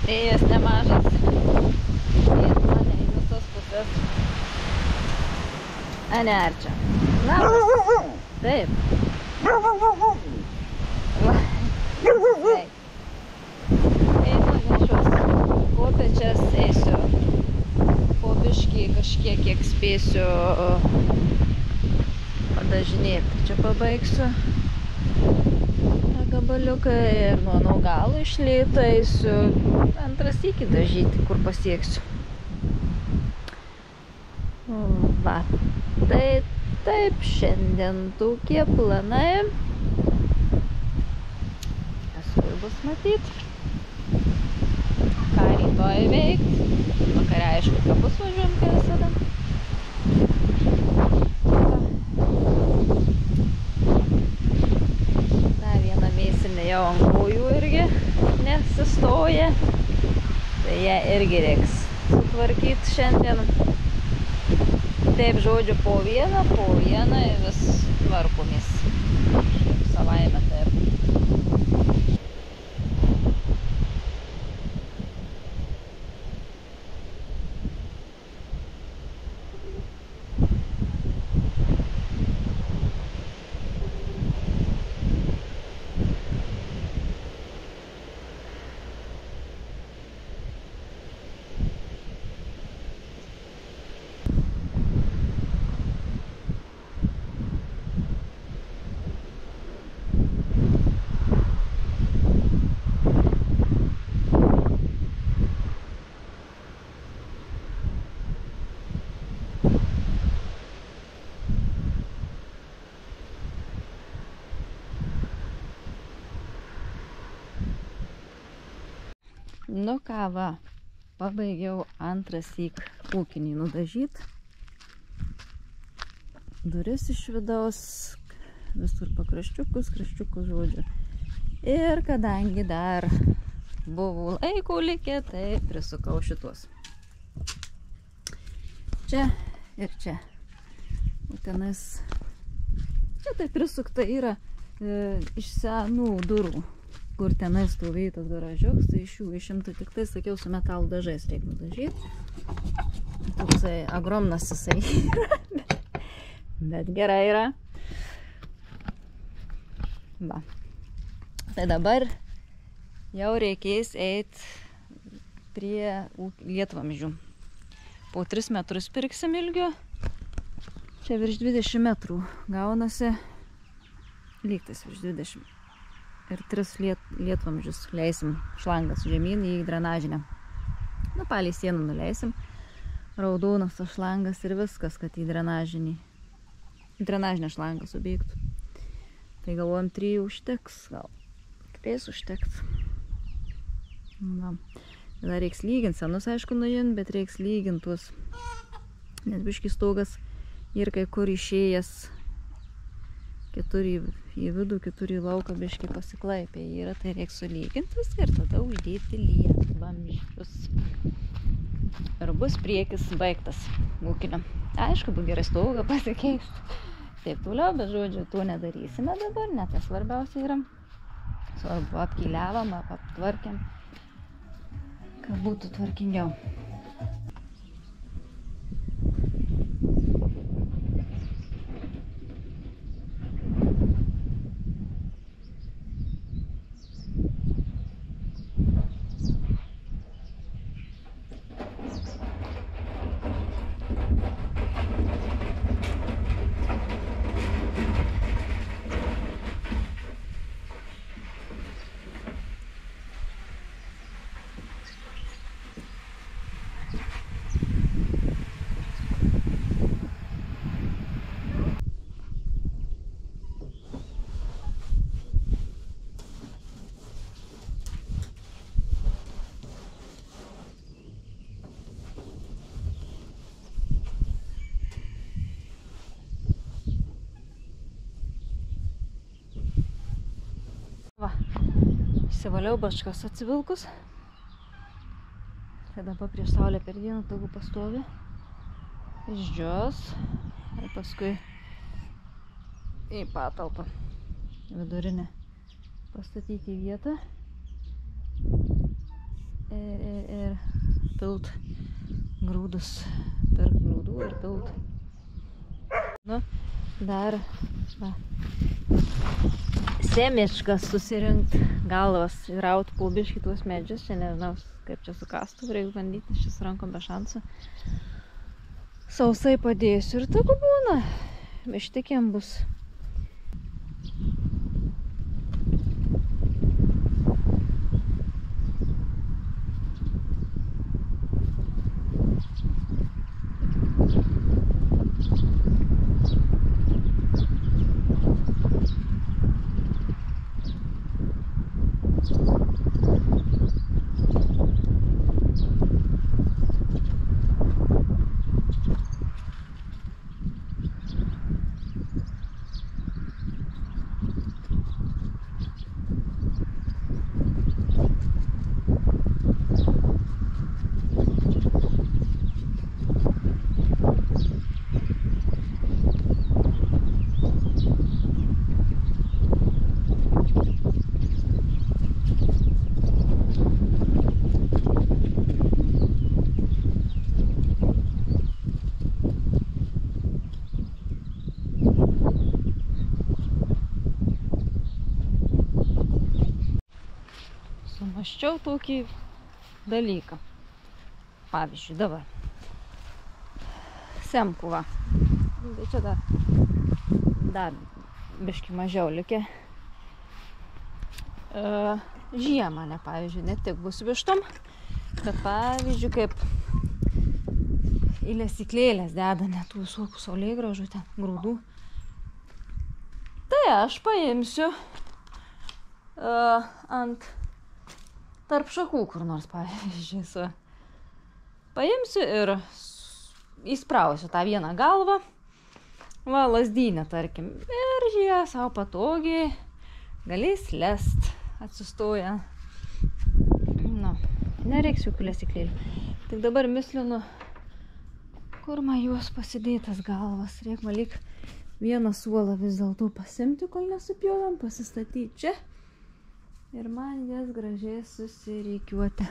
Vėjas nemažas. Ir mane į visas pusės. A, ne, ar čia? Labas. Taip. Taip. Einu nešios kopėčias, eisiu po biškį kažkiek, kiek spėsiu padažinėti. Čia pabaigsiu gabaliuką ir nuo galo išlėtą eisiu antras iki dažyti, kur pasieksiu. Va, tai taip, šiandien tokie planai. Paskui bus matyt, ką rytoj veikt. Vakare aišku, kapus važiuojam, kai visada. Dar viena mėsinė jau ant kojų irgi nesistoja. Tai ją irgi reiks sutvarkyti šiandien. Taip, žodžiu, po vieną vis tvarkomės. Savaime taip. Nu ką, va, pabaigiau antrąsyk ūkinį nudažyti. Duris iš vidaus, visur pakraščiukus, kraščiukus, žodžiu. Ir kadangi dar buvo laiko likę, tai prisukau šitos. Čia ir čia. Tenais. Čia tai prisukta yra iš senų durų, kur tenai stovėjo tas garažiuks, tai iš jų išimta tik tai, sakiau, su metalų dažais reikia nudažyti. Toksai agromnas jisai yra, bet gerai yra. Va. Tai dabar jau reikės eiti prie lietvamzdžių. Po 3 metrus pirksim ilgio. Čia virš 20 metrų gaunasi, lygtais virš 20. Ir 3 lietvamzdžius leisim šlangas žemyn į drenažinę. Nu, palei sieną nuleisim. Raudonas tas šlangas ir viskas, kad į drenažinę šlangą subėgtų. Tai galvojam 3 užteks, gal 3 užteks. Na, dar reiks lyginti, senus aišku nuimti, bet reiks lyginti tuos. Nes biškį stogas ir kai kur išėjęs, kitur į vidų, kitur į lauką biškį pasiklaipė yra, tai reiks sulyginti viską ir tada uždėti lietvamzdžius. Ir bus priekis baigtas ūkinio. Aišku, bus gerai stogą pasikeisti. Taip toliau, bet žodžiu, to nedarysime dabar, net tai svarbiausia yra. Svarbu apkiliavom, aptvarkėm, kad būtų tvarkingiau. Va, išsivaliau bačkas atsivilkus. Tai dabar prieš saulę per dieną tegu pastovi. Išdžios. Ir paskui į patalpą vidurinę pastatyti į vietą. ir pilt grūdus. Pirk grūdų ir pilt. Nu, dar va, semiškas susirinkt galvas ir raut po biškį tuos medžius. Čia nežinau, kaip čia su kastu, reikia bandyti, nes čia su rankom be šansų. Sausai padėsiu ir tegu būna. Vištikiam bus. Sumaščiau tokį dalyką. Pavyzdžiui, dabar. Semku va. Tai čia dar biškį mažiau likę. Žiemą, ne, pavyzdžiui, ne tik bus vištom, bet pavyzdžiui, kaip į lesyklėlės deda net tų visokių saulėgrąžų ten grūdų. Tai aš paimsiu ant tarp šakų kur nors, pavyzdžiui, paimsiu ir įsprausiu tą vieną galvą, va, lazdynę, tarkim, ir jie savo patogiai galės lest, atsistoja. Nu, nereiks jokių lesyklėlių. Tik dabar mislinu, kur man juos pasidėtas galvas. Reik man lyg vieną suolą vis dėlto pasimti, kol nesupjovėm, pasistatyti čia. Ir man jas gražiai susirikiuoti.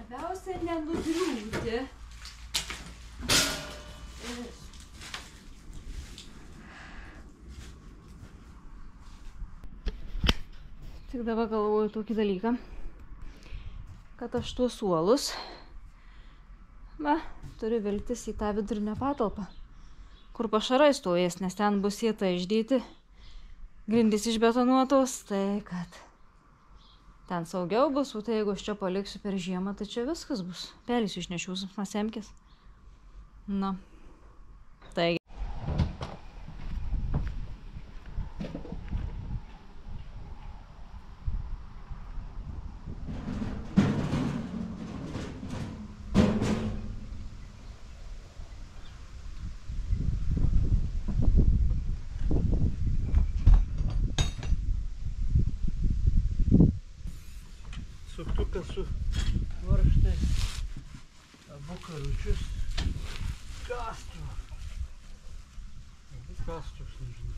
Svarbiausia nenugriūti. Tik dabar galvoju tokį dalyką, kad aš tuos suolus, va, turiu viltis į tą vidurinę patalpą, kur pašarai stovės, nes ten bus sieta išdėti, grindys išbetonuotos, tai kad ten saugiau bus, o tai jeigu aš čia paliksiu per žiemą, tai čia viskas bus. Pelys išnešius, masemkės. Na, taigi. Suktukas su varžtais, abu karučius kastų. Abu kastus, nežinau.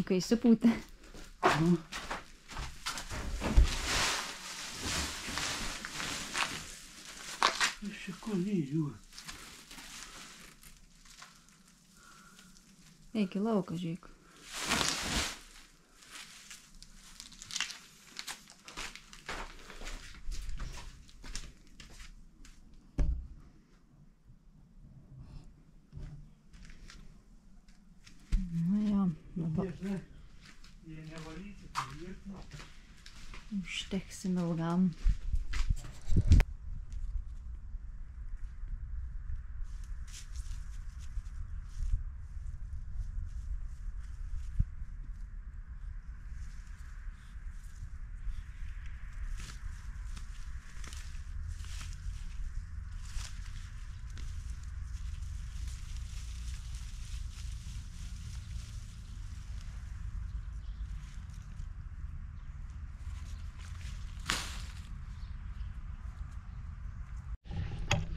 Kai įsipūtė. Aš čia ko nežiūriu. Eik į lauką, žiūrėk. Nu jo, dabar Jie nevalyti, tai vietiniai. užteksim ilgam.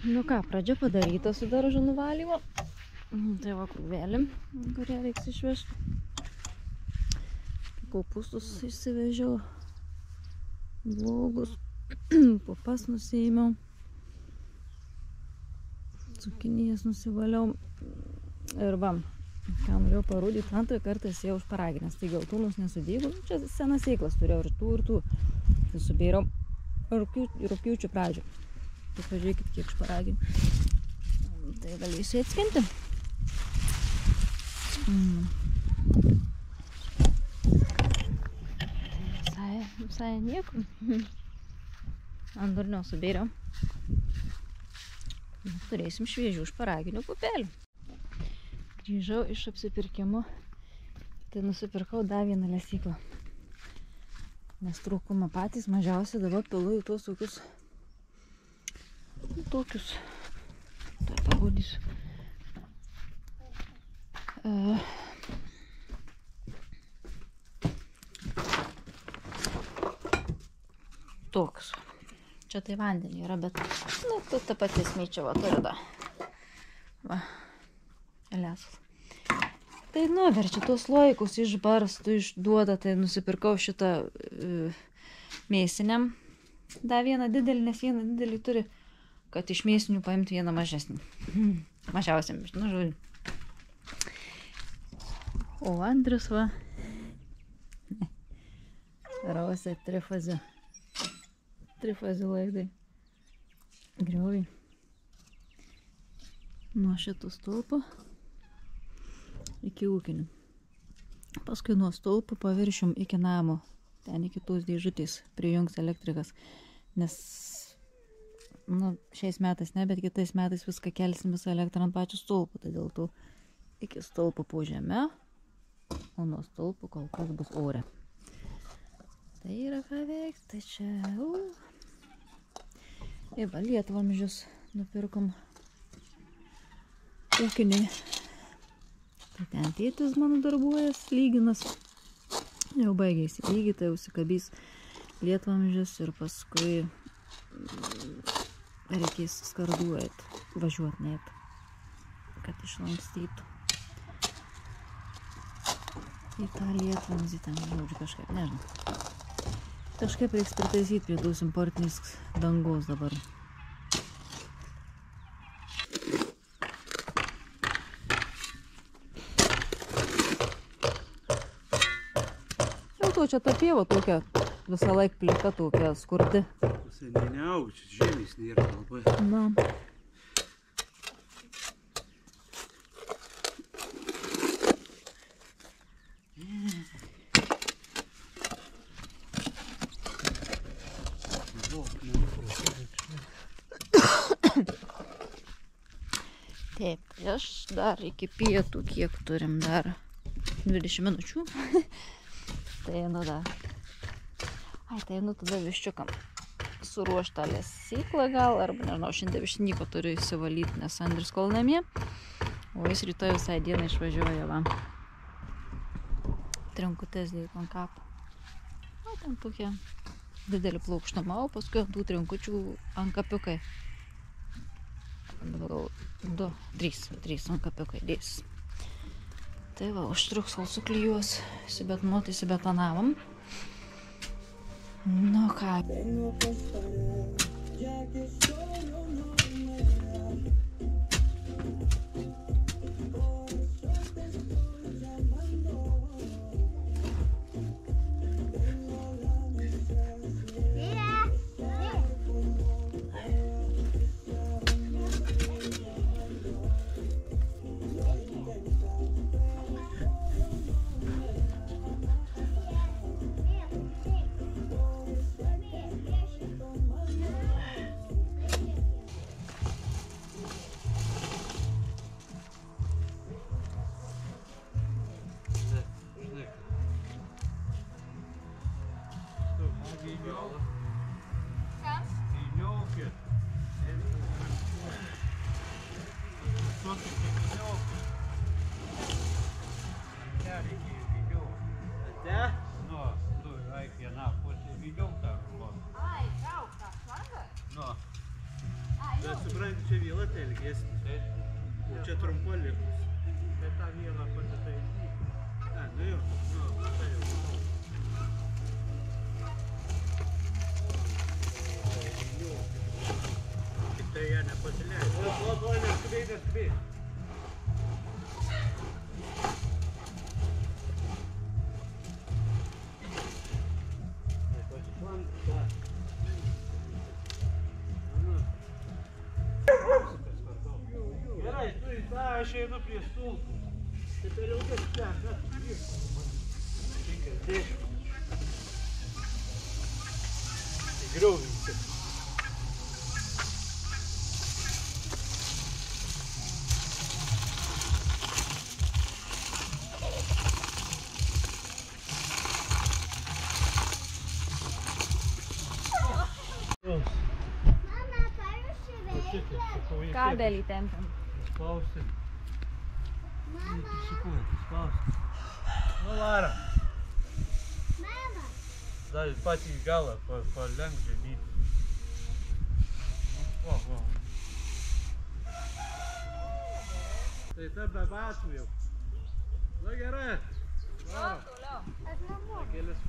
Nu ką, pradžia padaryta su daržo nuvalymo. Tai va krūvelė, kurią reiks išvežti. Kopūstus išsivežiau. Blogus. Pupas nusiėmiau. Cukinijas nusivaliau. Ir va, ką norėjau parodyti, antrą kartą sėjau šparaginės. Tai geltonus nesudygu. Čia senas sėklas turėjau ir tų. Tai subėriau rugpjūčio pradžią. Tai pažiūrėkit, kiek šparaginių. Tai galėsiu atskinti. Visai nieko. Ant durnių subėriau. Turėsim šviežių šparaginių pupelių. Grįžau iš apsipirkimo. Tai nusipirkau dar vieną lesyklą. Nes trūkumą patys mažiausiai dabar pilu į tuos tokius. Tai parodysiu. Tokius. Čia tai vandenį yra, bet ta pati smyčia va turi da. Va. Lesas. Tai nuverčia tuos laikus, išbarstų, išduoda, tai nusipirkau šitą mėsiniam. Da vieną didelį, nes vieną didelį turi, kad iš mėsinių paimti vieną mažesnį. Mažiausiam, nu žodžiu. O antras va. Rausia trifazių. Trifazių laidai. Grioviai. Nuo šitų stulpų iki ūkinių. Paskui nuo stulpų paviršium iki namo. Ten iki tos dėžutės prijungs elektrikas. Nes nu, šiais metais ne, bet kitais metais viską kelsim visą elektrą ant pačių stulpų. Tai dėl to iki stulpų po žeme, o nuo stulpų kol kas bus ore. Tai yra ką veikti, tai čia... Ir va, lietvamzdžius nupirkom ūkiniai. Tai ten tėtis mano darbuojas, lyginas. Jau baigėsi lygį, tai užsikabys lietvamzdžius ir paskui reikės skarduojant, važiuot net, kad išlankstytų. Į tą lietvamzdį ten, žodžiu, kažkaip, nežinau. Kažkaip reiks pritaisyti prie tos importinės dangos dabar. Jau to čia ta pieva tokia, visą laik plika tokia skurdi. Visai neauga, čia žemės nėra labai. Na. Taip, aš dar iki pietų, kiek turim dar 20 minučių. Tai einu dar. Tai einu tada viščiukam suruošt tą lesyklą gal, arba nežinau, šiandien višnyko turiu įsivalyti, nes Andrius kol namie. O jis rytoj visai dieną išvažiuoja, va. Trinkutės dėtų ant kapo. O ten tokie didelį plaukstumą, o paskui ant tų trinkučių ant kapiukai. Dabar gal 3 ant kapiukai dės. Tai va, užtruks, kol suklijuos, įsibetonavom. Nu ką. Čia vėla tai ilgesnė. O čia trumpa likus. Tai tą vieną pasitaisyti. Nu jau. Tai jau. Tik tai ją nepasileidžiu. Labai neskubėj. Gerai, tu į tą aš einu prie stulpų. Tai per ilgas ten, kas vyko. 50. Tai griovinti. Kabelį tempiam. Spausti. Sekundės, spausti. Nu, varam. Dar patį į galą palenk žemyn. O. Tai ta be batų jau. Na gerai. Varam. Kelis.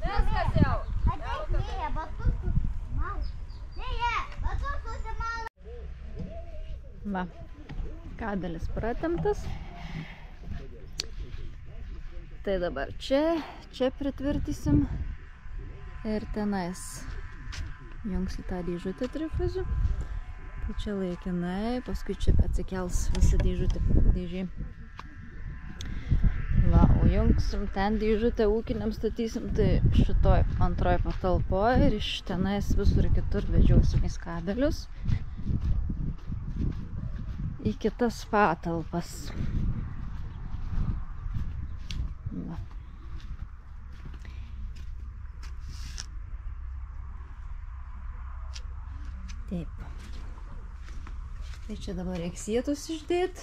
Viskas jau. Va, kabelis pratemptas. Tai dabar čia pritvirtysim ir tenais jungsi tą dėžutę trifazių. Tai čia laikinai, paskui čia atsikels visa dėžė. Va, o jungsim ten dėžutę ūkiniam statysim, tai šitoj antroj patalpoj ir iš tenais visur kitur vedžiosimės kabelius į kitas patalpas. Va. Taip. Tai čia dabar reiks sietus išdėti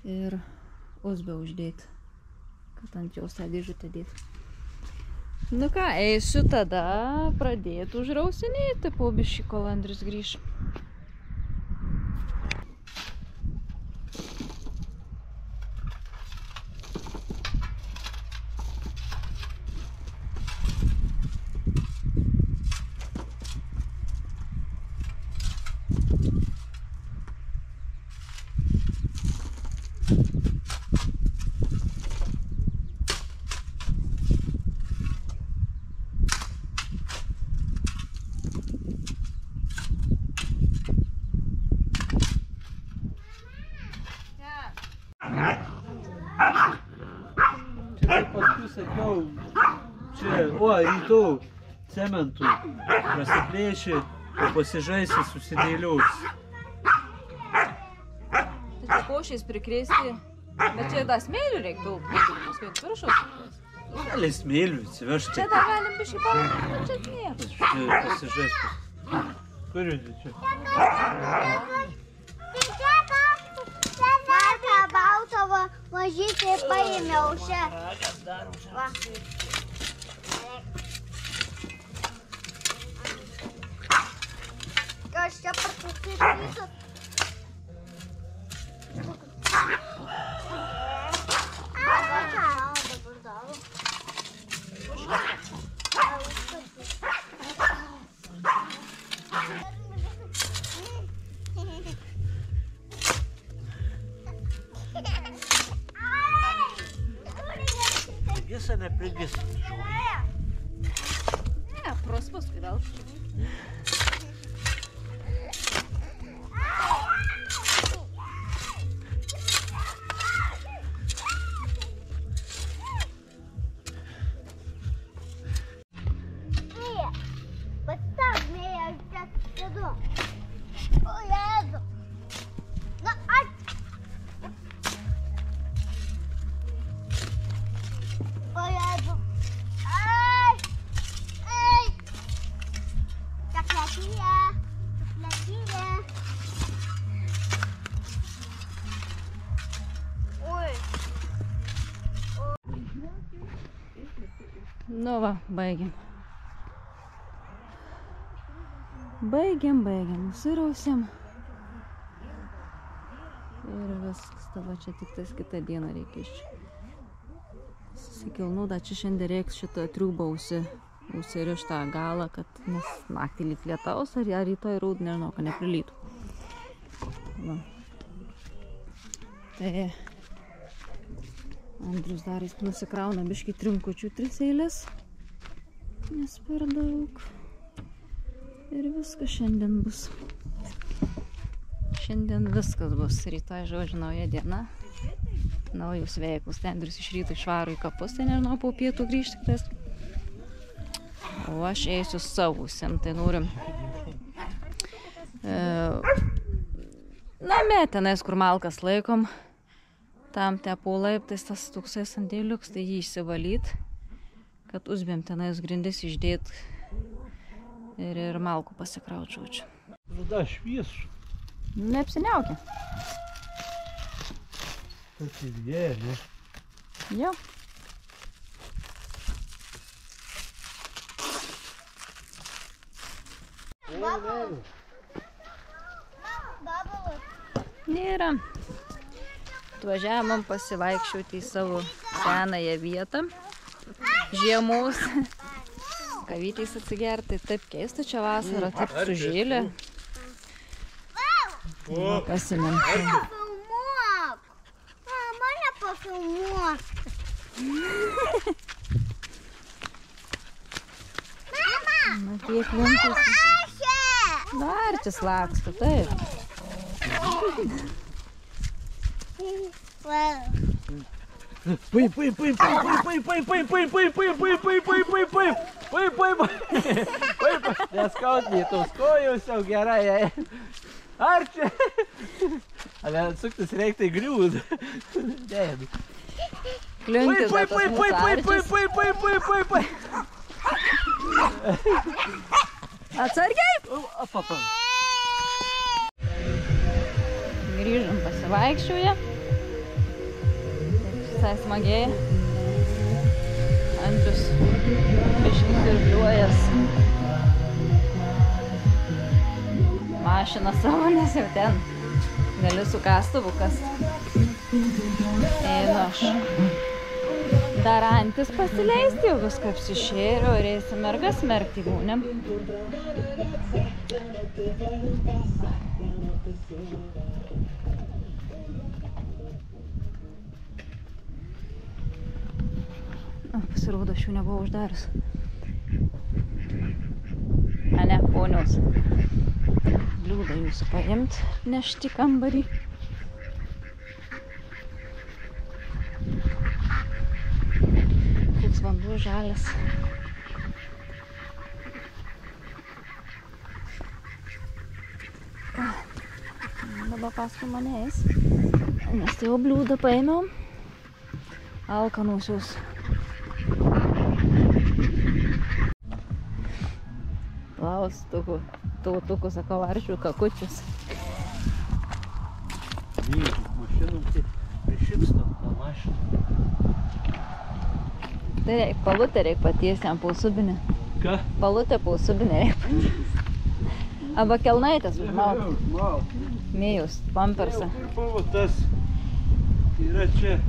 ir uzbę uždėti, kad ant jos tą dėžutę dėti. Nu ką, eisiu tada pradėti užrausinėti po biškį, kol Andrius grįš. Paskui sakiau, čia, rytų cementų prasiplėši, o pasižaisi susidėlius. Tai čia košiais prikrėsti, bet čia dar smėlių reiktų, paskui viršaus. Gali smėlių atsivežti. Čia dar galim biškį pamatyti, bet čia nėra. Čia pasižaisi. Kur judi čia? Baltavo mažytį paėmiau čia. Va. Kas čia pasisakytų? Dabar daro. Prigis ar neprigis? Ne, pros paskui vėl. Nu va, baigiam. Baigiam, nusirausiam. Ir viskas, tava čia tik tais kitą dieną reikia iš čia. Susikilnu, da čia šiandien reiks šitą triūbą užsirištą galą, kad nes naktį lyg lietaus, ar rytoj rūd, nežinau, kad neprilytų. Va. Tai Andrius dar jis nusikrauna biškį trinkučių 3 eilės, nes per daug. Ir viskas šiandien bus. Šiandien viskas bus. Rytoj, žodžiu, nauja diena. Naujus veiklus. Andrius iš ryto išvaro į kapus, tai nežinau, po pietų grįžti tas. O aš eisiu savusiam, tai norim. Name tenais, kur malkas laikom. Tam tepo laiptais tas toksai sandėliuks, tai jį išsivalyt, kad uzbėm tenais grindis išdėt ir malkų pasikraučiau čia. Ruda šviesu. Neapsiniaukia. Tas ir jie, ne? Jo. Nėra. Atvažiavom pasivaikščioti į savo senąją vietą žiemos. Kavytės atsigerti. Taip keista čia vasara, taip sužėlė. Pasimėm. Pafilmuok! Mane pafilmuok! Mama! Na, kiek lunkus. Ašė! Dar čia slaksta, taip. Neskaudytos kojos jau gerai. Ar čia? Ale atsuktis reiktai griūd. Dėd. Kliuntis dar tas mūsų arčius. Atsargiai! Grįžom pasivaikščioje. Visai smagiai. Andrius biškį dirbliuojas. Mašiną savo, nes jau ten gali su kastuvu kasti. Einu aš dar antis pasileisti, jau viską apsišėriau ir eisiu mergas merkti būnėm. Pasirodo, aš jų nebuvau uždaręs. A ne, ponios. Bliūdą jūsų paimt, nešti kambarį. Koks vanduo žalias. Dabar paskui mane eis. Nes tai jau bliūdą paėmiau. Alkanusius. Tautukų, sakau, aršių kakučius. Mašinom tai prišipstam tą mašiną. Tai reik, palutę reik patiesti ant pausubinę. Ką? Palutę pausubinę reik patiesti. Arba kelnaitės užmaut. Mėjus, pampersą. Kur buvo tas? Yra čia.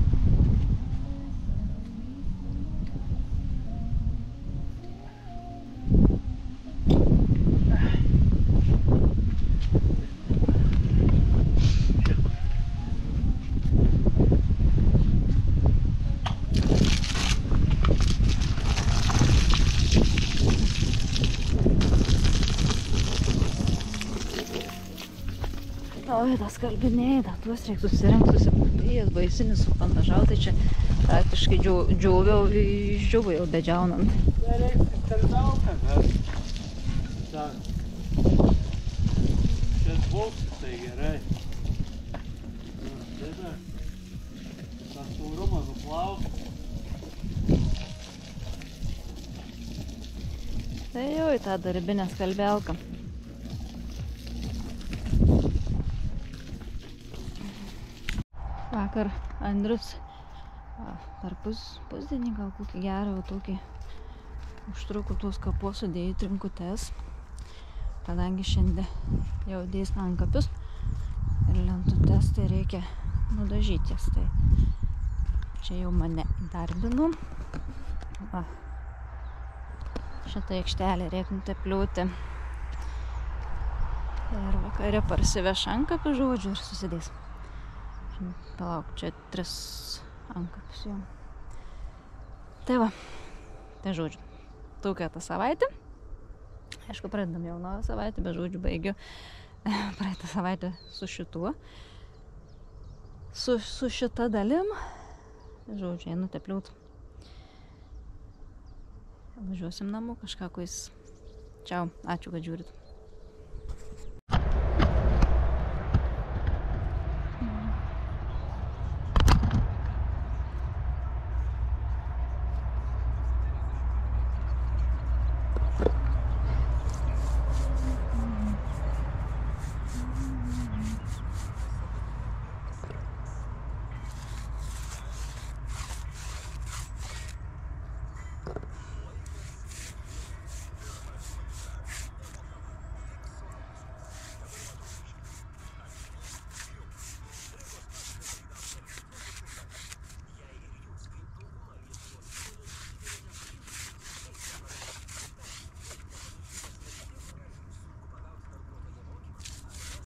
Oi, tas kalbiniai, tuos reik susirinkti, susipūtėjęs, baisinis supandažau, tai čia praktiškai džiauviau, išdžiauviau jau bedžiaunant. Tai reikia tarnauką, bet čia dvolksis, tai gerai. Tai da, tą saurumą nuplaus. Tai jau į tą darbinę skalbelką. Vakar Andrius per pusdienį gal kokį gerą jau tokį Užtruko tuos kapus sudėjau trinkutes, kadangi šiandien jau dės antkapius ir lentutes, tai reikia nudažytis. Tai čia jau mane įdarbinu. Va. Šitą aikštelę reikia nutepliuoti. Ir vakare parsiveš antkapių, žodžiu, ir susidės. Palauk, čia 3 antkapius jau. Tai va, tai žodžiu, tokia ta savaitė. Aišku, pradedam jau naują savaitę, bet žodžiu, baigiu praeitą savaitę su šituo. Su šita dalim. Žodžiu, einu tepliūt. Važiuosim namo, kažką kuis. Čiau, ačiū, kad žiūrit.